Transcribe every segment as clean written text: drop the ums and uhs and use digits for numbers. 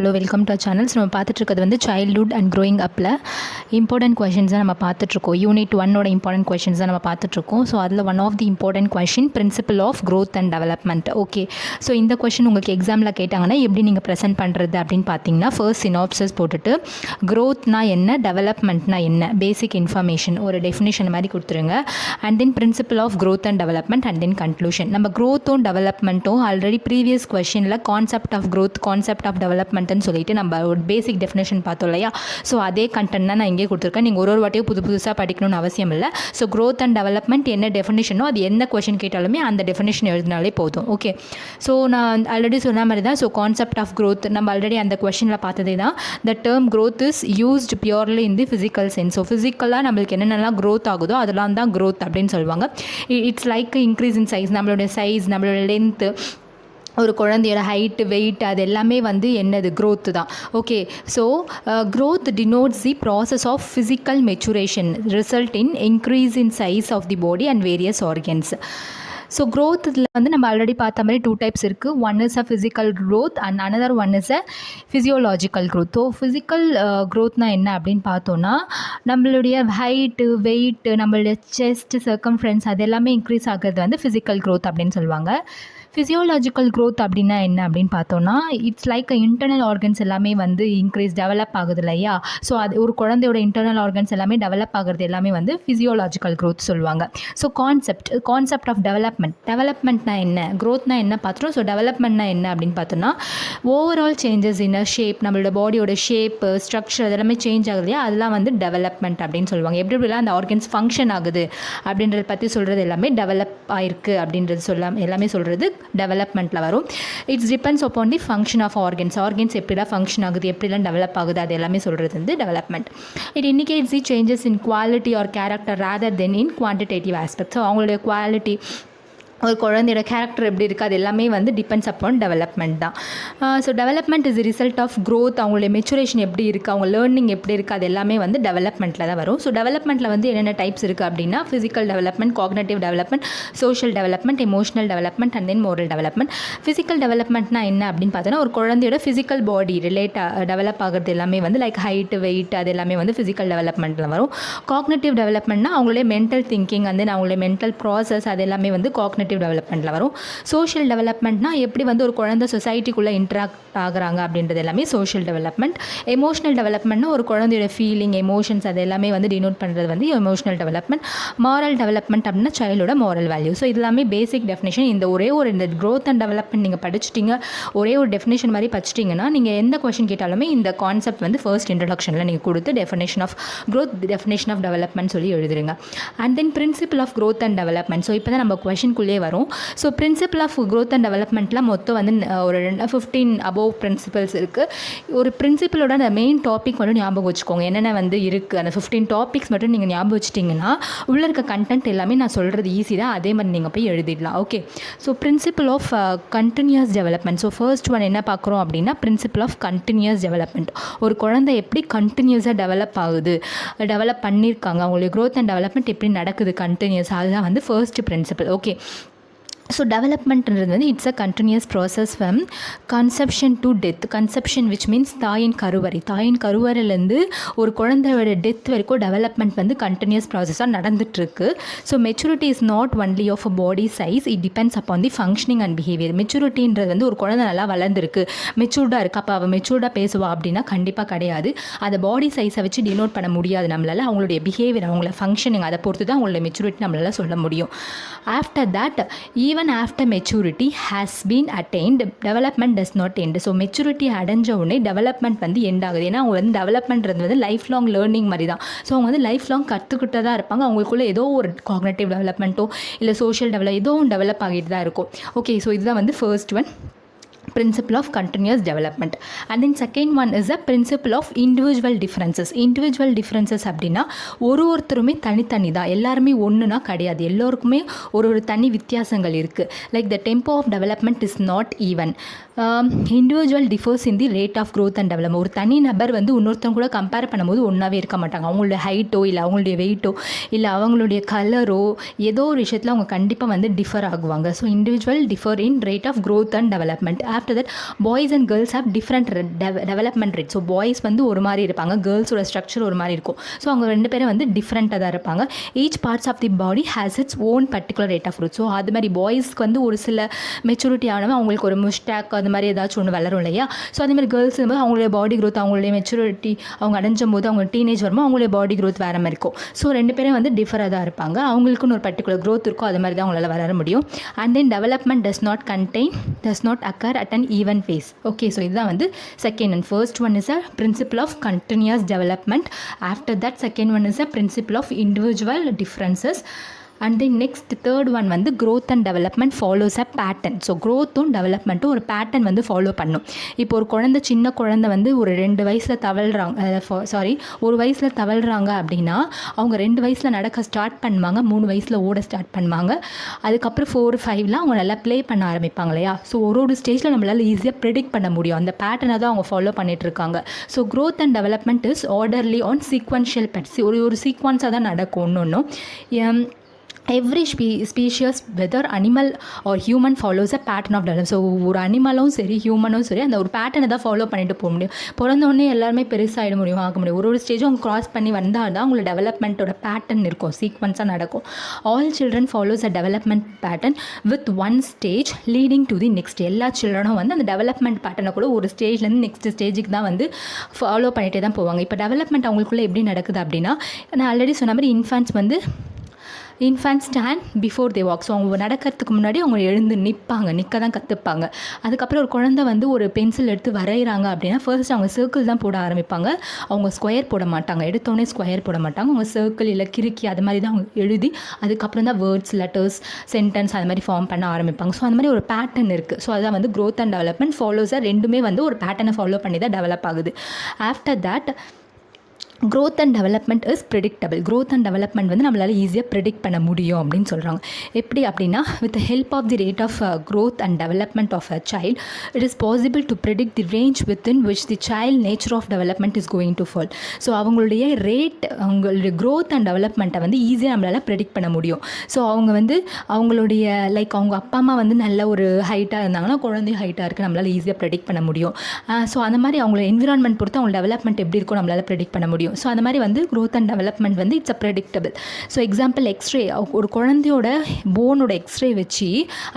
Hello welcome to channels. நம்ம பார்த்துட்ருக்கிறது வந்து childhood and growing அப்பில் இம்பார்ட்டன்ட் கொஷின்ஸ் தான் நம்ம பார்த்துட்ருக்கோம். Unit-1 இம்பார்ட்டன்ட் கொஷின்ஸ் தான் நம்ம பார்த்துட்ருக்கோம். ஸோ அதில் one of the important question principle of growth and development. Okay, so இந்த கொஷின் உங்களுக்கு எக்ஸாமில் கேட்டாங்கன்னா எப்படி நீங்கள் ப்ரெசென்ட் பண்ணுறது அப்படின்னு பார்த்தீங்கன்னா, ஃபர்ஸ்ட் சினாப்சிஸ் போட்டுட்டு க்ரோத்னா என்ன, டெவலப்மெண்ட்னா என்ன, பேசிக் இன்ஃபர்மேஷன் ஒரு டெஃபினிஷன் மாதிரி கொடுத்துருங்க. And then principle of growth and development and then conclusion. நம்ம க்ரோத்தும் டெவலப்மெண்ட்டும் ஆல்ரெடி ப்ரீவியஸ் கொஷினில் concept of growth, concept of டெவலப்மெண்ட்னு சொல்லிட்டு நம்ம ஒரு பேசிக் டெஃபினேஷன் பார்த்தோம் இல்லையா. ஸோ அதே கண்டென்ட் தான் நான் இங்கே கொடுத்துருக்கேன். நீங்கள் ஒரு வாட்டியும் புதுசாக படிக்கணும்னு அவசியம் இல்லை. ஸோ க்ரோத் அண்ட் டெவலப்மெண்ட் என்ன டெஃபினேஷனோ அது எந்த கொஷின் கேட்டாலுமே அந்த டெஃபினேஷன் எழுதினாலே போதும். ஓகே, ஸோ நான் ஆல்ரெடி சொன்ன மாதிரி தான். ஸோ கான்செப்ட் ஆஃப் க்ரோத் நம்ம ஆல்ரெடி அந்த கொஷினில் பார்த்ததே தான். The term growth is used purely in the physical sense. So ஃபிசிக்கலாக நம்மளுக்கு என்னென்னலாம் க்ரோத் ஆகுதோ அதெல்லாம் தான் க்ரோத் அப்படின்னு சொல்லுவாங்க. It's like increase in size, நம்மளோட சைஸ், நம்மளோட லென்த்து, ஒரு குழந்தையோட ஹைட்டு, வெயிட், அது எல்லாமே வந்து என்னது க்ரோத்து தான். Okay, so growth denotes the process of physical maturation result in increase in size of the body and various organs. So growth இதில் வந்து நம்ம ஆல்ரெடி பார்த்த மாதிரி 2 டைப்ஸ் இருக்குது. One is a physical growth and another one is a physiological growth. So physical க்ரோத்னா என்ன அப்படின்னு பார்த்தோன்னா, நம்மளுடைய ஹைட்டு, வெயிட்டு, நம்மளுடைய செஸ்ட், சர்க்கம்ஃபரன்ஸ் அது எல்லாமே இன்க்ரீஸ் ஆகிறது வந்து ஃபிசிக்கல் க்ரோத் அப்படின்னு சொல்லுவாங்க. ஃபிசியோலாஜிக்கல் க்ரோத் அப்படின்னா என்ன அப்படின்னு பார்த்தோன்னா, இட்ஸ் லைக் இன்டர்னல் ஆர்கன்ஸ் எல்லாமே வந்து டெவலப் ஆகுது இல்லையா. ஸோ அது ஒரு குழந்தையோட இன்டர்னல் ஆர்கன்ஸ் எல்லாமே டெவலப் ஆகுறது எல்லாமே வந்து ஃபிசியோலாஜிக்கல் க்ரோத் சொல்லுவாங்க. ஸோ கான்செப்ட் ஆஃப் டெவலப்மெண்ட்னா என்ன, க்ரோத்னா என்ன பார்த்துட்டோம். ஸோ டெவலப்மெண்ட்னா என்ன அப்படின்னு பார்த்தோன்னா, ஓவரால் சேஞ்சஸ் இன் ஷேப், நம்மளோட பாடியோட ஷேப்பு, ஸ்ட்ரக்சர் அதெல்லாமே சேஞ்ச் ஆகுது இல்லையா, அதெல்லாம் வந்து டெவலப்மெண்ட் அப்படின்னு சொல்லுவாங்க. எப்படிலாம் அந்த ஆர்கன்ஸ் ஃபங்க்ஷன் ஆகுது அப்படின்றத பற்றி சொல்கிறது எல்லாமே டெவலப் ஆயிருக்கு அப்படின்றது எல்லாமே சொல்கிறது டெவலப்மெண்ட்டில் வரும். It's depends upon the function of organs எப்படிலாம் ஃபங்க்ஷன் ஆகுது, எப்படிலாம் டெவலப் ஆகுது, அது எல்லாமே சொல்கிறது வந்து development. It indicates the changes in quality or character rather than in quantitative aspect. So அவங்களுடைய குவாலிட்டி, ஒரு குழந்தையோட கேரக்டர் எப்படி இருக்குது, அது எல்லாமே வந்து டிபெண்ட்ஸ் அப்பான் டெவலப்மெண்ட் தான். So development is result of growth. அவங்களுடைய மெச்சுரேஷன் எப்படி இருக்குது, அவங்க லேர்னிங் எப்படி இருக்குது, அது எல்லாமே வந்து டெவலப்மெண்ட்டில் தான் வரும். ஸோ டெவலப்மெண்ட்டில் வந்து என்னென்ன டைப்ஸ் இருக்குது அப்படின்னா, physical development, cognitive development, social development, emotional development and then moral development. Physical டெவலப்மெண்ட்னா என்ன அப்படின்னு பார்த்தோன்னா, ஒரு குழந்தையோட ஃபிசிக்கல் பாடி டெவலப் ஆகிறது எல்லாமே வந்து லைக் ஹைட்டு, வெயிட், அது எல்லாமே வந்து ஃபிசிக்கல் டெவலப்மெண்ட்டில் வரும். காக்னிட்டிவ் டெவலப்மெண்ட்னா அவங்களுடைய மென்டல் திங்கிங், வந்து அவங்களுடைய மென்டல் ப்ராசஸ், அது எல்லாமே வந்து காக்னிட்டிவ் டெவலப்மெண்ட்டில் வரும். சோஷியல் டெவலப்மெண்ட்னா எப்படி வந்து ஒரு குழந்தை சொசைட்டிக்குள்ளே இன்ட்ராக்ட் ஆகுறாங்க அப்படின்றது எல்லாமே சோஷியல் டெவலப்மெண்ட். எமோஷனல் டெவலப்மெண்ட்னா ஒரு குழந்தையோட ஃபீலிங், எமோஷன்ஸ் அது எல்லாமே வந்து டினோட் பண்ணுறது வந்து எமோஷனல் டெவலப்மெண்ட். மாரல் டெவலப்மெண்ட் அப்படின்னா சைல்டோட மாரல் வேல்யூ. ஸோ இது எல்லாமே பேசிக் டெஃபினேஷன். இந்த க்ரோத் அண்ட் டெவலப்மெண்ட் நீங்கள் படிச்சிட்டிங்க, ஒரே ஒரு டெஃபினேஷன் மாதிரி படிச்சிட்டிங்கன்னா, நீங்கள் எந்த கொஷின் கேட்டாலுமே இந்த கான்செப்ட் வந்து ஃபர்ஸ்ட் இன்ட்ரடக்ஷனில் நீங்கள் கொடுத்து definition of growth, definition of development சொல்லி எழுதுருங்க. And then principle of growth and development. So இப்போ தான் நம்ம கொஷின்குள்ளே வரும். So principle of growth and டெவலப்மெண்ட்டில் மொத்தம் வந்து ஒரு 15 அபோவ் பிரின்சிபல்ஸ் இருக்குது. ஒரு பிரின்சிபலோட அந்த மெயின் டாபிக் மட்டும் ஞாபகம் வச்சுக்கோங்க, என்னென்ன வந்து இருக்குது. அந்த 15 டாபிக்ஸ் மட்டும் நீங்கள் ஞாபகம் வச்சிட்டிங்கன்னா உள்ளே இருக்க கண்டென்ட் எல்லாமே நான் சொல்கிறது ஈஸி தான், அதே மாதிரி நீங்கள் போய் எழுதிடலாம். Okay, so principle of continuous development. So first one என்ன பார்க்குறோம் அப்படின்னா, பிரின்சிபல் ஆஃப் கண்டினியூஸ் டெவலப்மெண்ட். ஒரு குழந்தை எப்படி கண்டினியூஸாக டெவலப் ஆகுது, டெவலப் பண்ணியிருக்காங்க, அவங்களுடைய க்ரோத் அண்ட் டெவலப்மெண்ட் எப்படி நடக்குது கண்டினியூஸ், அதுதான் வந்து ஃபர்ஸ்ட் பிரின்சிபல். ஓகே, ஸோ டெவலப்மெண்ட்ன்றது வந்து it's a continuous process from conception to death. Conception which means தாயின் கருவறையிலேருந்து ஒரு குழந்தையோட டெத் வரைக்கும் டெவலப்மெண்ட் வந்து கண்டினியூஸ் ப்ராசஸாக நடந்துகிட்ருக்கு. So maturity is not only of a body size, it depends upon the functioning and behaviour. மெச்சூரிட்டின்றது வந்து ஒரு குழந்தை நல்லா வளர்ந்துருக்கு, மெச்சூர்டாக இருக்குது, அப்போ அவள் மெச்சூர்டாக பேசுவா அப்படின்னா கண்டிப்பாக கிடையாது. அதை பாடி சைஸை வச்சு டினோட் பண்ண முடியாது நம்மளால். அவங்களுடைய பிஹேவியர், அவங்கள ஃபங்க்ஷனிங், அதை பொறுத்து தான் அவங்களோட மெச்சூரிட்டி நம்மளால் சொல்ல முடியும். After that, even after maturity has been attained, development does not end. So maturity அடைஞ்ச உடனே டெவலப்மெண்ட் வந்து எண்ட் ஆகுது. ஏன்னா அவங்க வந்து டெவலப்மெண்ட்றது வந்து லைஃப் லாங் லேர்னிங் மாதிரி தான். ஸோ அவங்க வந்து லைஃப் லாங் கற்றுக்கிட்டு தான் இருப்பாங்க. அவங்களுக்குள்ள ஏதோ ஒரு காக்னிட்டிவ் டெவலப்மெண்ட்டோ இல்லை சோஷியல் ஏதோ ஒன்று டெவலப் ஆகிட்டு தான் இருக்கும். ஓகே, ஸோ இதுதான் வந்து first one, principle of continuous development. And then second one is the principle of individual differences அப்படின்னா ஒருத்தருமே தனித்தனி தான், எல்லாருமே ஒன்றுனா கிடையாது, எல்லோருக்குமே ஒரு தனி வித்தியாசங்கள் இருக்குது. Like the tempo of development is not even. Individual differs in the rate of growth and development. ஒரு தனி நபர் வந்து இன்னொருத்தவங்க கூட கம்பேர் பண்ணும்போது ஒன்றாவே இருக்க மாட்டாங்க. அவங்களுடைய ஹைட்டோ இல்லை அவங்களுடைய வெயிட்டோ இல்லை அவங்களுடைய கலரோ ஏதோ ஒரு விஷயத்தில் அவங்க கண்டிப்பாக வந்து டிஃபர் ஆகுவாங்க. So individual differ in rate of growth and development. After that boys and girls have different development rate. So boys வந்து ஒரு மாதிரி இருப்பாங்க, கேர்ள்ஸோட ஸ்ட்ரக்சர் ஒரு மாதிரி இருக்கும். ஸோ அவங்க 2 பேரும் வந்து டிஃப்ரெண்ட்டாக தான் இருப்பாங்க. Each parts of the body has its own particular rate of growth. So அது மாதிரி பாய்ஸ்க்கு வந்து ஒரு சில மெச்சூரிட்டி ஆனவங்க அவங்களுக்கு ஒரு முஸ்டாக் அது மாதிரி ஏதாச்சும் ஒன்று வளரும் இல்லையா. ஸோ அதே மாதிரி கேர்ள்ஸ் வந்து அவங்களுடைய பாடி growth, அவங்களுடைய மெச்சூரிட்டி அவங்க அடைஞ்சும் போது அவங்க டீனேஜ் வரும்போது அவங்களுடைய பாடி growth வேறு மாதிரி இருக்கும். ஸோ 2 பேரும் வந்து டிஃபராக தான் இருப்பாங்க. அவங்களுக்குன்னு ஒரு பர்டிகுலர் growth இருக்கும், அது மாதிரி தான் அவங்களால வளர முடியும். And then development does not occur at an even pace. Okay, so இதுதான் வந்து second and first one is a principle of continuous development. After that second one is a principle of individual differences. And then next third one வந்து growth and development follows a pattern. So growthம் டெவலப்மெண்ட்டும் ஒரு pattern வந்து follow பண்ணும். இப்போ ஒரு சின்ன குழந்தை வந்து ஒரு 2 வயசில் ஒரு வயசில் தவழ்கிறாங்க அப்படின்னா அவங்க 2 வயசில் நடக்க ஸ்டார்ட் பண்ணுவாங்க, 3 வயசில் ஓட ஸ்டார்ட் பண்ணுவாங்க. அதுக்கப்புறம் 4, 5லாம் அவங்க நல்லா ப்ளே பண்ண ஆரம்பிப்பாங்க இல்லையா. ஸோ ஒரு ஸ்டேஜில் நம்மளால் ஈஸியாக ப்ரெடிக்ட் பண்ண முடியும். அந்த பேட்டர்னை தான் அவங்க ஃபாலோ பண்ணிட்டு இருக்காங்க. So growth and development is orderly on sequential patterns. ஒரு சீக்வன்ஸாக தான் நடக்கும். ஒன்று every species whether animal or human follows a pattern of development. So ஒரு அனிமலும் சரி ஹியூமனும் சரி அந்த ஒரு பேட்டர்னை தான் ஃபாலோ பண்ணிட்டு போக முடியும். பிறந்தோடனே எல்லாருமே பெருசாகிட முடியும், ஆக முடியும். ஒரு ஸ்டேஜும் அவங்க க்ராஸ் பண்ணி வந்தால் தான் அவங்களோட டெவலப்மெண்ட்டோட பேட்டர்ன் இருக்கும், சீக்வன்ஸாக நடக்கும். All children follows a development pattern with one stage leading to the next. எல்லா சில்ட்ரனும் வந்து அந்த டெவலப்மெண்ட் பேட்டர்னை கூட ஒரு ஸ்டேஜ்லேருந்து நெக்ஸ்ட் ஸ்டேஜுக்கு தான் வந்து ஃபாலோ பண்ணிகிட்டே தான் போவாங்க. இப்போ டெவலப்மெண்ட் அவங்களுக்குள்ளே எப்படி நடக்குது அப்படின்னா, நான் ஆல்ரெடி சொன்ன மாதிரி infants stand before they walk. So அவங்க நடக்கிறதுக்கு முன்னாடி அவங்க எழுந்து நிற்க தான் கற்றுப்பாங்க. அதுக்கப்புறம் ஒரு குழந்தை வந்து ஒரு பென்சில் எடுத்து வரைகிறாங்க அப்படின்னா ஃபர்ஸ்ட் அவங்க சர்க்கிள் தான் போட ஆரம்பிப்பாங்க. அவங்க ஸ்கொயர் போட மாட்டாங்க, எடுத்தோடனே ஸ்கொயர் போட மாட்டாங்க. அவங்க சர்க்கிள் இல்லை கிறுக்கி அது மாதிரி தான் அவங்க எழுதி அதுக்கப்புறம் தான் வேர்ட்ஸ், லெட்டர்ஸ், சென்டென்ஸ் அது மாதிரி ஃபார்ம் பண்ண ஆரம்பிப்பாங்க. ஸோ அந்த மாதிரி ஒரு பேட்டர்ன் இருக்குது. ஸோ அதான் வந்து growth and development ஃபாலோஸாக ரெண்டுமே வந்து ஒரு பேட்டர்னை ஃபாலோ பண்ணி தான் டெவலப் ஆகுது. After that growth and development is predictable. growth and development வந்து நம்மளால் ஈஸியாக ப்ரெடிக்ட் பண்ண முடியும் அப்படின்னு சொல்கிறாங்க. எப்படி அப்படின்னா, with the help of the rate of growth and development of a child, it is possible to predict the range within which the child nature of development is going to fall. So அவங்களுடைய அவங்களுடைய growth and development வந்து ஈஸியாக நம்மளால் predict பண்ண முடியும். So அவங்க வந்து அவங்களுடைய அவங்க அப்பா அம்மா வந்து நல்ல ஒரு ஹைட்டாக இருந்தாங்கன்னா குழந்தையும் ஹைட்டாக இருக்குது, நம்மளால் ஈஸியாக ப்ரெடிக்ட் பண்ண முடியும். ஸோ அந்த மாதிரி அவங்களோட என்விரான்மெண்ட் பொறுத்து அவங்க டெவலப்மெண்ட் எப்படி இருக்கும் நம்மளால் ப்ரெடிக்ட் பண்ண முடியும். ஸோ அந்த மாதிரி வந்து growth and development வந்து it's a predictable. So example X ray, ஒரு குழந்தையோட போனோட எக்ஸ்ரே வச்சு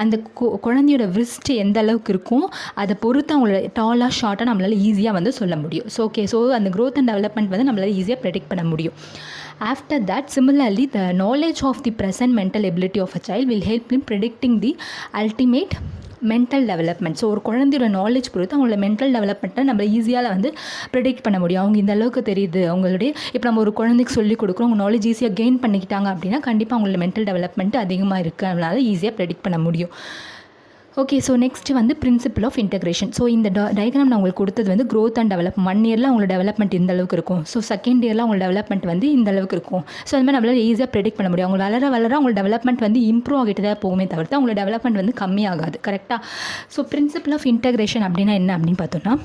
அந்த குழந்தையோட விரிஸ்ட் எந்த அளவுக்கு இருக்கும் அதை பொறுத்து அவங்களோட டாலாக ஷார்ட்டாக நம்மளால் ஈஸியாக வந்து சொல்ல முடியும். ஸோ ஓகே, ஸோ அந்த growth and development வந்து நம்மளால் ஈஸியாக ப்ரெடிக்ட் பண்ண முடியும். After that, similarly, the knowledge of the present mental ability of a child will help in predicting the ultimate mental development. So ஒரு குழந்தையோட நாலேஜ் பொறுத்து அவங்களோட மென்டல் டெவலப்மெண்ட்டை நம்ம ஈஸியாக வந்து ப்ரெடிக்ட் பண்ண முடியும். அவங்க இந்த அளவுக்கு தெரியுது அவங்களுடைய, இப்போ நம்ம ஒரு குழந்தைக்கு சொல்லிக் கொடுக்குறோம், அவங்க நாலேஜ் ஈஸியாக கெயின் பண்ணிக்கிட்டாங்க அப்படின்னா கண்டிப்பாக அவங்களோட மென்டல் டெவலப்மெண்ட் அதிகமாக இருக்குது, அதனால ஈஸியாக ப்ரெடிக்ட் பண்ண முடியும். ஓகே, ஸோ நெக்ஸ்ட் வந்து பிரின்சிபல் ஆஃப் இன்டெகிரேஷன். ஸோ இந்த டயக்ராம் நான் உங்களுக்கு கொடுத்தது வந்து growth and development. 1 இயரில் அவங்களோட டெவலப்மெண்ட் இந்த அளவுக்கு இருக்கும். ஸோ செகண்ட் இயரில் அவங்களோட டெவலப்மெண்ட் வந்து இந்த அளவுக்கு இருக்கும். ஸோ அது மாதிரி நம்மளால் ஈஸியாக ப்ரெடிக்ட் பண்ண முடியும். அவங்க வளர அவங்களோட டெவலப்மெண்ட் வந்து இம்ப்ரூவ் ஆகிட்டு தான் போகுமே தவிர்த்து அவங்களோட டெவலப்மெண்ட் வந்து கம்மியாகாது. கரெக்டாக? ஸோ பிரின்சிபல் ஆஃப் இன்டெகிரேஷன் அப்படின்னா என்ன அப்படின்னு பார்த்தோன்னா,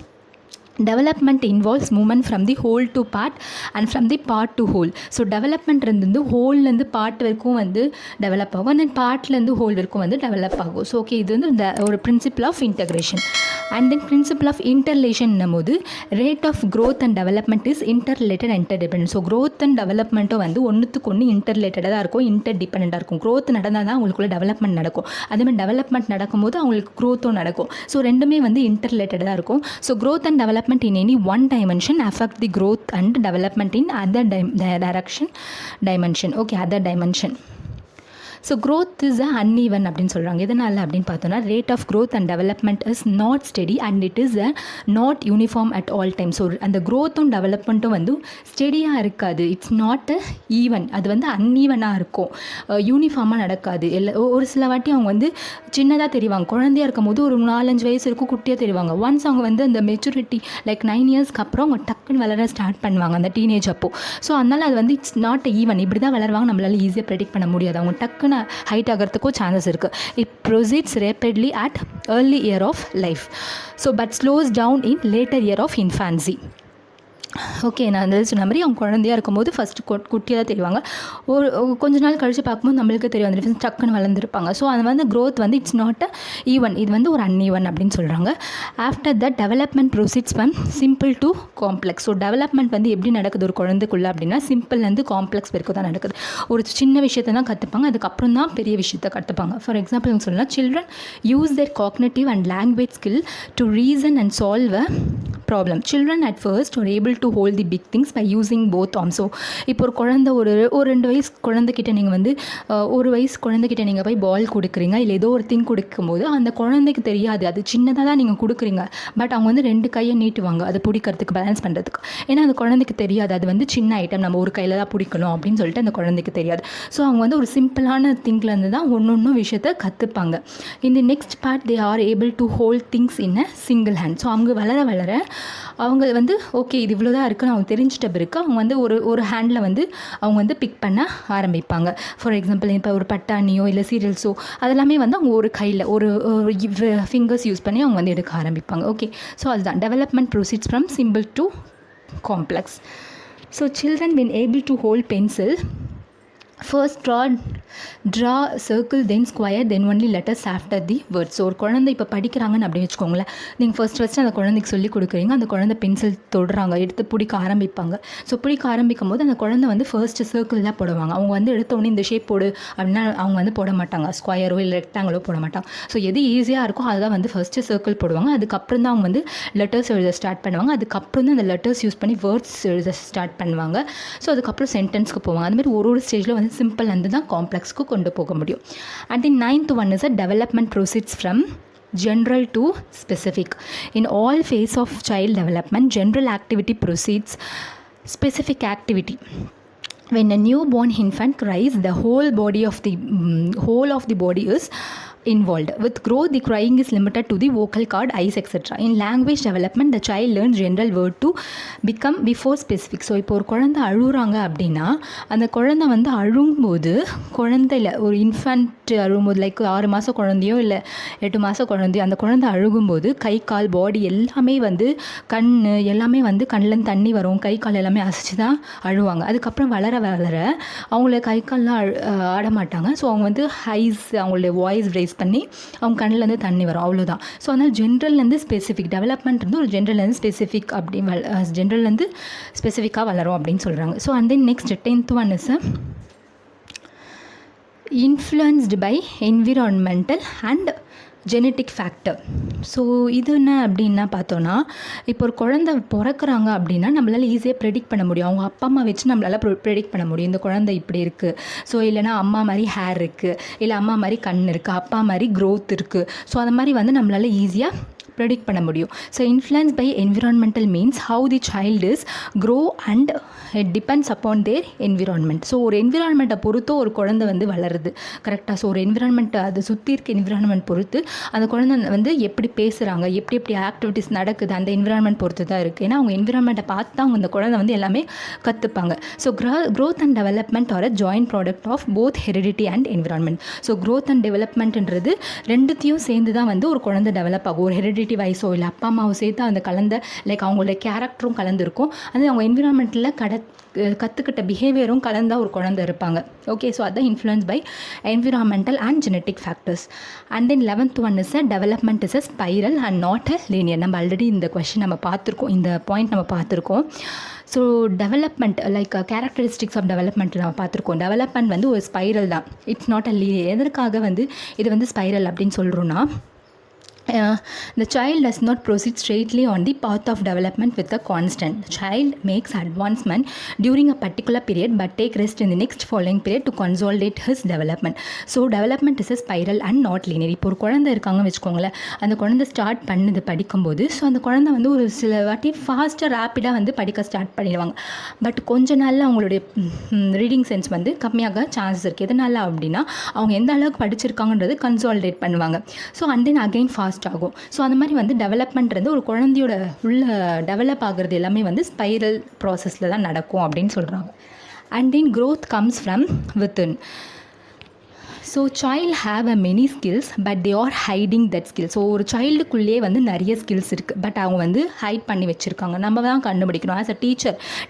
development involves movement from the whole to part and from the part to whole. So development இருந்து ஹோல்லேருந்து பார்ட் வரைக்கும் வந்து டெவலப் ஆகும், அண்ட் தென் பார்ட்லேருந்து ஹோல் வரைக்கும் வந்து டெவலப் ஆகும். ஸோ ஓகே, இது வந்து இந்த ஒரு principle of integration. And then principle of interrelation போது rate of growth and development is interrelated interdepend. So growth and developmentடும் வந்து ஒன்றுத்துக்கு ஒன்று இன்டர்ரிலேட்டடாக தான் இருக்கும், இன்டர்டிபெண்டாக இருக்கும். growth நடந்தால் தான் அவங்களுக்குள்ள டெவலப்மெண்ட் நடக்கும், அதேமாதிரி டெவலப்மெண்ட் நடக்கும்போது அவங்களுக்கு growthம் நடக்கும். ஸோ ரெண்டுமே வந்து இன்டர்ரிலேட்டடாக இருக்கும். So growth and development in any one dimension affect the growth and development in other dimension. Okay, other dimension. So growth is a uneven அப்படின்னு சொல்கிறாங்க. எதனால் அப்படின்னு பார்த்தோன்னா, rate of growth and development is not steady and it is not uniform at all time. So அந்த growthம் டெவலப்மெண்ட்டும் வந்து ஸ்டெடியாக இருக்காது, it's not even, அது வந்து அன்ஈவனாக இருக்கும், யூனிஃபார்மாக நடக்காது. ஒரு சில வாட்டி அவங்க வந்து சின்னதாக தெரிவாங்க, குழந்தையாக இருக்கும் போது ஒரு 4-5 வயசு இருக்கும், குட்டியாக தெரிவாங்க. ஒன்ஸ் அவங்க வந்து அந்த மெச்சூரிட்டி 9 இயர்ஸ்க்கு அப்புறம் அவங்க டக்குன்னு வளர ஸ்டார்ட் பண்ணுவாங்க அந்த டீனேஜ் அப்போது. ஸோ அதனால் அது வந்து இட்ஸ் நாட் ஈவன், இப்படி தான் வளருவாங்க, நம்மளால் ஈஸியாக ப்ரெடிக்ட் பண்ண முடியாது. அவங்க டக்குன்னு ஹைட் ஆகிறதுக்கும் சான்சஸ் இருக்குது. It proceeds rapidly at early year of life, so but slows down in later year of infancy. Okay, நான் அந்த சொன்ன மாதிரி அவங்க குழந்தையாக இருக்கும்போது ஃபஸ்ட்டு குட்டியாக தான் தெரிவாங்க. ஒரு கொஞ்ச நாள் கழித்து பார்க்கும்போது நம்மளுக்கு தெரியும் அந்த டிஃப்ரென்ஸ், டக்குன்னு வளர்ந்துருப்பாங்க. ஸோ அது வந்து க்ரோத் வந்து இட்ஸ் நாட் அ ஈவன், இது வந்து ஒரு அன்ஈவன் அப்படின்னு சொல்கிறாங்க. After that development proceeds from simple to complex. So development வந்து எப்படி நடக்குது ஒரு குழந்தைக்குள்ளே அப்படின்னா, சிம்பிள்லேருந்து காம்ப்ளெக்ஸ் வரைக்கும் தான் நடக்குது. ஒரு சின்ன விஷயத்தை தான் கற்றுப்பாங்க, அதுக்கப்புறம் தான் பெரிய விஷயத்தை கற்றுப்பாங்க. ஃபார் எக்ஸாம்பிள் சொல்லலாம், children use their cognitive and language skill to reason and solve a problem. Children at first are able to hold the big things by using both arms. So இப்போ ஒரு குழந்தை ஒரு 2 வயசு குழந்தைக்கிட்ட நீங்கள் வந்து ஒரு வயசு குழந்தைக்கிட்ட நீங்கள் போய் பால் கொடுக்குறீங்க, இல்லை ஏதோ ஒரு திங் கொடுக்கும்போது அந்த குழந்தைக்கு தெரியாது, அது சின்னதாக தான் நீங்கள் கொடுக்குறீங்க. பட் அவங்க வந்து 2 கையை நீட்டுவாங்க அதை பிடிக்கிறதுக்கு, பேலன்ஸ் பண்ணுறதுக்கு. ஏன்னா அந்த குழந்தைக்கு தெரியாது அது வந்து சின்ன ஐட்டம், நம்ம ஒரு கையில் தான் பிடிக்கணும் அப்படின்னு சொல்லிட்டு அந்த குழந்தைக்கு தெரியாது. ஸோ அவங்க வந்து ஒரு சிம்பிளான திங்க்லேருந்து தான் ஒன்று விஷயத்தை கற்றுப்பாங்க. இந்த next part they are able to hold things in a single hand. So அவங்க வளர அவங்க வந்து ஓகே இது இவ்வளோ தான் இருக்குன்னு அவங்க தெரிஞ்சிட்ட பிறகு அவங்க வந்து ஒரு ஹேண்டில் வந்து அவங்க வந்து பிக் பண்ண ஆரம்பிப்பாங்க. ஃபார் எக்ஸாம்பிள் இப்போ ஒரு பட்டாணியோ இல்லை சீரியல்ஸோ அதெல்லாமே வந்து அவங்க ஒரு கையில் ஒரு ஃபிங்கர்ஸ் யூஸ் பண்ணி அவங்க வந்து எடுக்க ஆரம்பிப்பாங்க. ஓகே, ஸோ அதுதான் development proceeds from simple to complex. So children when able to hold pencil, first draw circle, then square, then only letters after the word. So ஒரு குழந்தை இப்போ படிக்கிறாங்கன்னு அப்படி வச்சுக்கோங்களேன். நீங்கள் ஃபஸ்ட்டு அந்த குழந்தைக்கு சொல்லி கொடுக்குறீங்க, அந்த குழந்தை பென்சில் தொடுறாங்க, எடுத்து பிடிக்க ஆரம்பிப்பாங்க. ஸோ பிடிக்க ஆரம்பிக்கும் போது அந்த குழந்தை வந்து ஃபர்ஸ்ட்டு சர்க்கிள் தான் போடுவாங்க. அவங்க வந்து எடுத்தோடனே இந்த ஷேப் போடு அப்படின்னா அவங்க வந்து போட மாட்டாங்க, ஸ்கொயரோ இல்லை ரெக்டாங்கிளோ போட மாட்டாங்க. ஸோ எது ஈஸியாக இருக்கோ அதுதான் வந்து ஃபஸ்ட்டு சர்க்கிள் போடுவாங்க. அதுக்கப்புறம் தான் அவங்க வந்து லெட்டர்ஸ் எழுத ஸ்டார்ட் பண்ணுவாங்க. அதுக்கப்புறம் தான் அந்த லெட்டர்ஸ் யூஸ் பண்ணி வேர்ட்ஸ் எழுத ஸ்டார்ட் பண்ணுவாங்க. ஸோ அதுக்கப்புறம் சென்டென்ஸ்க்கு போவாங்க. அதுமாதிரி ஒரு ஸ்டேஜில் வந்து சிம்பிள்லேருந்து தான் காம்ப்ளெக்ஸ்க்கு கொண்டு போக முடியும். And the 9th one is a development proceeds from general to specific. In all phase of child development, general activity precedes specific activity. When a newborn infant cries, the whole of the body is involved. With growth, the crying is limited to the vocal cord, eyes, etc. In language development, the child learns general word to become before specific. So இப்போ ஒரு குழந்தை அழுகுறாங்க அப்படின்னா அந்த குழந்தை வந்து அழுகும்போது குழந்தையில் ஒரு infant அழுகும்போது like 6 மாத குழந்தையோ இல்லை 8 மாத குழந்தையோ அந்த குழந்தை அழுகும்போது கை கால் பாடி எல்லாமே வந்து கண் எல்லாமே வந்து கண்ணில் தண்ணி வரும், கை கால் எல்லாமே அசைச்சு தான் அழுவாங்க. அதுக்கப்புறம் வளர அவங்கள கை கால்லாம் ஆட மாட்டாங்க. ஸோ அவங்க வந்து ஐஸ் அவங்களுடைய வாய்ஸ் ரைஸ் பண்ணி அவங்க கண்ணிலேருந்து தண்ணி வரும், அவ்வளோதான். ஸோ அதனால் ஜென்ரல்லேருந்து ஸ்பெசிஃபிக் டெவலப்மெண்ட் இருந்து ஒரு ஜென்ரல்லேருந்து ஸ்பெசிஃபிக் அப்படி ஜென்ரல்லேருந்து ஸ்பெசிஃபிக்காக வளரும் அப்படின்னு சொல்கிறாங்க. So and then next 10th one is influenced by environmental and genetic factor. So இது என்ன அப்படின்னா பார்த்தோன்னா, இப்போ ஒரு குழந்தை பிறக்கிறாங்க அப்படின்னா நம்மளால் ஈஸியாக ப்ரெடிக்ட் பண்ண முடியும். அவங்க அப்பா அம்மா வச்சு நம்மளால் ப்ரெடிக்ட் பண்ண முடியும், இந்த குழந்தை இப்படி இருக்குது. ஸோ இல்லைனா அம்மா மாதிரி ஹேர் இருக்குது, இல்லை அம்மா மாதிரி கண் இருக்குது, அப்பா மாதிரி க்ரோத் இருக்குது. ஸோ அந்த மாதிரி வந்து நம்மளால் ஈஸியாக ப்ரெடிக்ட் பண்ண முடியும். So influence by environmental means how the child is grow and it depends upon their environment. So ஒரு என்விரான்மெண்ட்டை பொறுத்தோ ஒரு குழந்தை வந்து வளருது கரெக்டாக. ஸோ ஒரு என்விரான்மெண்ட்டை அது சுற்றி இருக்க என்விரான்மெண்ட் பொறுத்து அந்த குழந்தை வந்து எப்படி பேசுகிறாங்க, எப்படி ஆக்டிவிட்டீஸ் நடக்குது, அந்த என்விரான்மெண்ட் பொறுத்து தான் இருக்குது. ஏன்னா அவங்க என்விரான்மெண்ட்டை பார்த்து தான் அவங்க அந்த குழந்தை வந்து எல்லாமே கற்றுப்பாங்க. So growth and development are a joint product of both heredity and environment. So growth and டெவலப்மெண்ட்ன்றது ரெண்டுத்தையும் சேர்ந்து தான் வந்து ஒரு குழந்தை டெவலப் ஆகும். ஒரு ஹெரிடிட்டி வைஸோ இல்லை அப்பா அம்மாவை சேர்த்து அந்த கலந்த லைக் அவங்களோட கேரக்டரும் கலந்துருக்கும், அது அவங்க என்விரான்மெண்ட்டில் கற்றுக்கிட்ட பிஹேவியரும் கலந்தால் ஒரு குழந்தை இருப்பாங்க. ஓகே, ஸோ அதுதான் influence by environmental and genetic factors. And then 11th one is a development is a spiral and not a linear. நம்ம ஆல்ரெடி இந்த கொஸ்டின் நம்ம பார்த்துருக்கோம், இந்த பாயிண்ட் நம்ம பார்த்துருக்கோம். So development like characteristics of development நம்ம பார்த்துருக்கோம். டெவலப்மெண்ட் வந்து ஒரு ஸ்பைரல் தான், இட்ஸ் நாட் அ லீனியர். எதற்காக வந்து இது வந்து ஸ்பைரல் அப்படின்னு சொல்கிறோன்னா, the child does not proceed straightly on the path of development with a constant. The child makes advancement during a particular period but take rest in the next following period to consolidate his development. So development is a spiral and not linear. இப்போ ஒரு குழந்தை இருக்காங்க வச்சுக்கோங்களேன், அந்த குழந்தை start பண்ணுது படிக்கும்போது, so அந்த குழந்தை வந்து ஒரு சில வாட்டி ஃபாஸ்ட்டாக ரேப்பிடாக வந்து படிக்க ஸ்டார்ட் பண்ணிடுவாங்க. பட் கொஞ்ச நாளில் அவங்களுடைய ரீடிங் சென்ஸ் வந்து கம்மியாக சான்சஸ் இருக்குது. எதனால அப்படின்னா அவங்க எந்த அளவுக்கு படிச்சிருக்காங்கன்றது கன்சாலிடேட் பண்ணுவாங்க. So and then again fast ஆகும். ஸோ அந்த மாதிரி வந்து டெவலப்மெண்ட் ஒரு குழந்தையோட உள்ள டெவலப் ஆகிறது எல்லாமே வந்து ஸ்பைரல் ப்ராசஸில் தான் நடக்கும் அப்படின்னு சொல்கிறாங்க. And then growth comes from within. So child have a many skills but they are hiding that skill. So ஒரு சைல்டுக்குள்ளேயே வந்து நிறைய ஸ்கில்ஸ் இருக்குது, பட் அவங்க வந்து ஹைட் பண்ணி வச்சுருக்காங்க. நம்ம தான் கண்டுபிடிக்கணும். ஆஸ் அ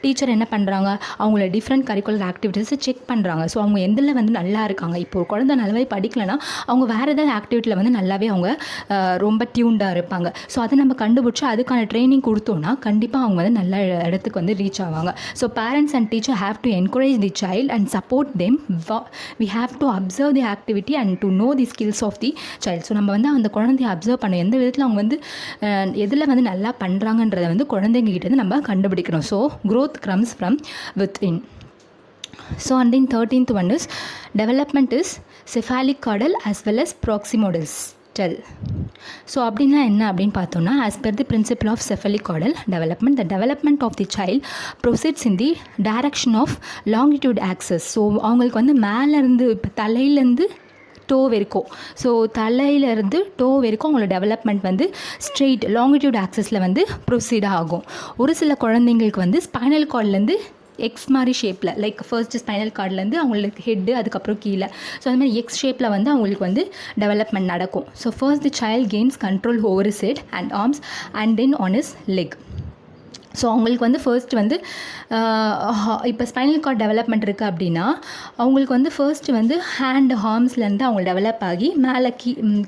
டீச்சர் என்ன பண்ணுறாங்க, அவங்கள டிஃப்ரெண்ட் கரிக்குலர் ஆக்டிவிட்டீஸை செக் பண்ணுறாங்க. ஸோ அவங்க எதில் வந்து நல்லா இருக்காங்க. இப்போ ஒரு குழந்தை நல்லாவே படிக்கலைன்னா அவங்க வேறு ஏதாவது ஆக்டிவிட்டியில் வந்து நல்லாவே அவங்க ரொம்ப டியூன்டாக இருப்பாங்க. ஸோ அதை நம்ம கண்டுபிடிச்சி அதுக்கான ட்ரைனிங் கொடுத்தோன்னா கண்டிப்பாக அவங்க வந்து நல்ல இடத்துக்கு வந்து ரீச் ஆவாங்க. So parents and teacher have to encourage the child and support them. We have to observe the activity and to know the skills of the child. So நம்ம வந்து அந்த குழந்தைய அப்சர்வ் பண்ண எந்த விதத்தில் அவங்க வந்து எதில் வந்து நல்லா பண்ணுறாங்கன்றதை வந்து குழந்தைங்க கிட்டேருந்து நம்ம கண்டுபிடிக்கணும். So growth comes from within. So and then 13th one is development is cephalic caudal as well as proximodistal. So அப்படின்னா என்ன அப்படின்னு பார்த்தோம்னா, as per the principle of cephalic caudal development, the development of the child proceeds in the direction of longitude axis. So அவங்களுக்கு வந்து மேலேருந்து இப்போ தலையிலேருந்து to வரைக்கும், ஸோ தலையிலேருந்து டோ வரைக்கும் அவங்களோட டெவலப்மெண்ட் வந்து ஸ்ட்ரெயிட் லாங்கிடியூட் ஆக்சஸில் வந்து ப்ரொசீட் ஆகும். ஒரு சில குழந்தைங்களுக்கு வந்து ஸ்பைனல் கார்ட்லேருந்து எக்ஸ் மாதிரி ஷேப்பில், லைக் ஃபர்ஸ்ட் ஸ்பைனல் கார்ட்லேருந்து அவங்களுக்கு ஹெட்டு, அதுக்கப்புறம் கீழே, ஸோ அந்த மாதிரி எக்ஸ் ஷேப்பில் வந்து அவங்களுக்கு வந்து டெவலப்மெண்ட் நடக்கும். So first the child gains control over is head and arms and then on is leg. So அவங்களுக்கு வந்து ஃபர்ஸ்ட் வந்து இப்போ ஸ்பைனல் கார்ட் டெவலப்மெண்ட் இருக்குது அப்படின்னா அவங்களுக்கு வந்து ஃபர்ஸ்ட்டு வந்து ஹேண்ட் ஹார்ம்ஸ்லேருந்து அவங்க டெவலப் ஆகி மேலே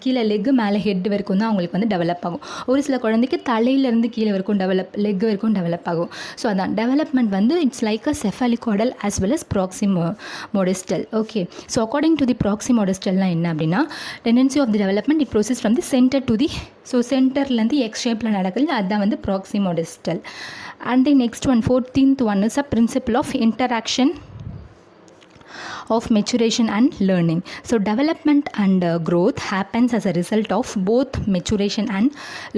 கீழே லெக்கு மேலே ஹெட் வரைக்கும் தான் அவங்களுக்கு வந்து டெவலப் ஆகும். ஒரு சில குழந்தைக்கு தலையிலேருந்து கீழே வரைக்கும் லெக் வரைக்கும் டெவலப் ஆகும். ஸோ அதான் டெவலப்மெண்ட் வந்து it's like a cephalic caudal as well as proximodistal. Okay, so according to the proximodistalனால் என்ன அப்படின்னா, tendency of the development it process from the centre to the, so சென்டர்லேருந்து எக்ஸ் ஷேப்பில் நடக்குது, அதுதான் வந்து proximodistal. And the next one, 14th one is a principle of interaction of maturation and learning. So development and growth happens as a result of both maturation and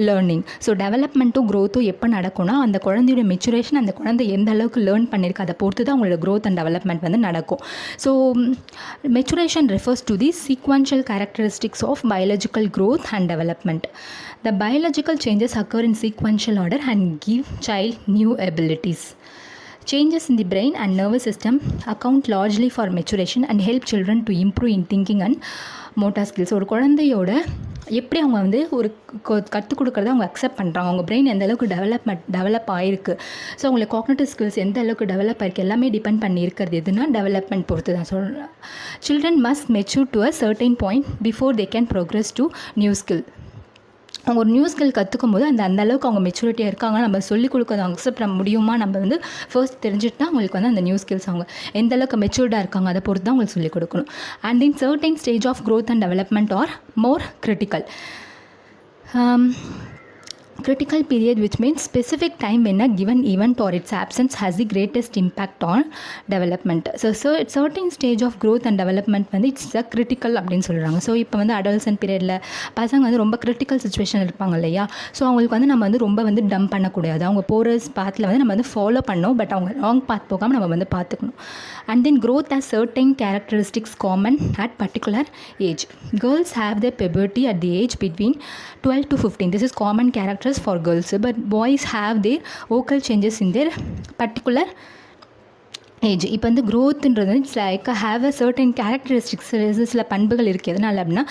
learning. So development growth எப்போ நடக்கும்னா அந்த குழந்தையோட maturation, அந்த குழந்தை எந்த அளவுக்கு learn பண்ணியிருக்கு அதை பொறுத்து தான் அவங்களோட growth and development வந்து நடக்கும். So maturation refers to the sequential characteristics of biological growth and development. The biological changes occur in sequential order and give child new abilities. Changes in the brain and nervous system account largely for maturation and help children to improve in thinking and motor skills. ஒரு குழந்தையோட எப்படி அவங்க வந்து ஒரு கற்றுக் கொடுக்குறத அவங்க accept பண்ணுறாங்க, அவங்க பிரெயின் எந்த அளவுக்கு டெவலப் ஆகிருக்கு, ஸோ அவங்களுக்கு காக்னிட்டிவ் ஸ்கில்ஸ் எந்த அளவுக்கு டெவலப் ஆகிருக்கு எல்லாமே டிபெண்ட் பண்ணி இருக்கிறது எதுனா டெவலப்மெண்ட் பொறுத்து தான். சொல்கிறேன், children must mature to a certain point before they can progress to new skill. அவங்க ஒரு நியூ ஸ்கில் கற்றுக்கும் போது அந்த அளவுக்கு அவங்க மெச்சூரிட்டியாக இருக்காங்க, நம்ம சொல்லிக் கொடுக்கறது அவங்க அக்செப்ட் பண்ண முடியுமா, நம்ம வந்து ஃபர்ஸ்ட் தெரிஞ்சுட்டு அவங்களுக்கு வந்து அந்த நியூ ஸ்கில்ஸ் அவங்க எந்த அளவுக்கு மெச்சூர்டாக இருக்காங்க அதை பொறுத்து தான் அவங்களுக்கு சொல்லிக் கொடுக்கணும். And in certain stage of growth and development are more critical. Critical period, which means specific time when a given event or its absence has the greatest impact on development. So certain stage of growth and development வந்து it's a critical அப்படின்னு சொல்கிறாங்க. So இப்போ வந்து adolescent பீரியடில் பசங்க வந்து ரொம்ப critical situation இருப்பாங்க இல்லையா, ஸோ அவங்களுக்கு வந்து நம்ம வந்து ரொம்ப வந்து டம்ப் பண்ணக்கூடாது, அவங்க போகிற பாத்தில் வந்து நம்ம வந்து ஃபாலோ பண்ணோம், பட் அவங்க ராங் பாத் போகாமல் நம்ம வந்து பார்த்துக்கணும். And then growth has certain characteristics common at particular age. Girls have their puberty at the age between 12 to 15. This is common characters for girls, but boys have their vocal changes in their particular age. இப்போ வந்து க்ரோத்துன்றது it's like have a certain characteristics, சில பண்புகள் இருக்குது. எதனால் அப்படின்னா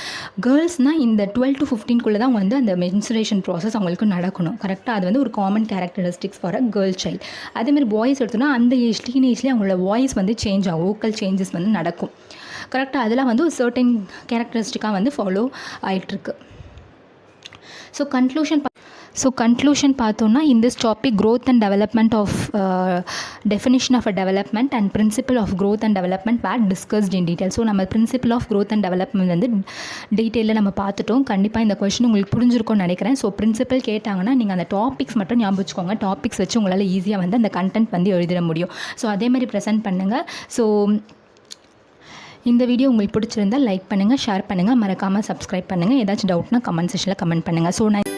கேர்ள்ஸ்னால் இந்த 12 to 15 தான் வந்து அந்த மென்சுரேஷன் ப்ராசஸ் அவங்களுக்கு நடக்கணும், கரெக்டாக. அது வந்து ஒரு common characteristics for a girl child. அதேமாதிரி பாய்ஸ் எடுத்தோன்னா அந்த ஏஜ் டீனேஜ்லேயே அவங்களோட வாய்ஸ் வந்து சேஞ்ச் ஆகும், வோக்கல் சேஞ்சஸ் வந்து நடக்கும், கரெக்டாக. அதெல்லாம் வந்து ஒரு சர்டன் கேரக்டரிஸ்டிக்காக வந்து ஃபாலோ ஆகிட்டுருக்கு. ஸோ கன்க்ளூஷன் பார்த்தோன்னா, in this topic growth and development of definition of a development and principle of growth and development were discussed in detail. So நம்ம principle of growth and development வந்து டீட்டெயிலில் நம்ம பார்த்துட்டோம். கண்டிப்பாக இந்த question உங்களுக்கு புரிஞ்சிருக்கும்னு நினைக்கிறேன். ஸோ பிரின்சிபல் கேட்டாங்கன்னா நீங்கள் அந்த டாபிக்ஸ் மட்டும் ஞாபகம் வச்சுக்கோங்க, டாபிக்ஸ் வச்சு உங்களால் ஈஸியாக வந்து அந்த கண்டென்ட் வந்து எழுதிட முடியும். ஸோ அதேமாதிரி ப்ரெசென்ட் பண்ணுங்கள். ஸோ இந்த வீடியோ உங்களுக்கு பிடிச்சிருந்தால் லைக் பண்ணுங்கள், ஷேர் பண்ணுங்கள், மறக்காமல் சப்ஸ்கிரைப் பண்ணுங்கள். ஏதாச்சும் டவுட்னா கமெண்ட் செக்ஷனில் கமெண்ட் பண்ணுங்கள். ஸோ நான்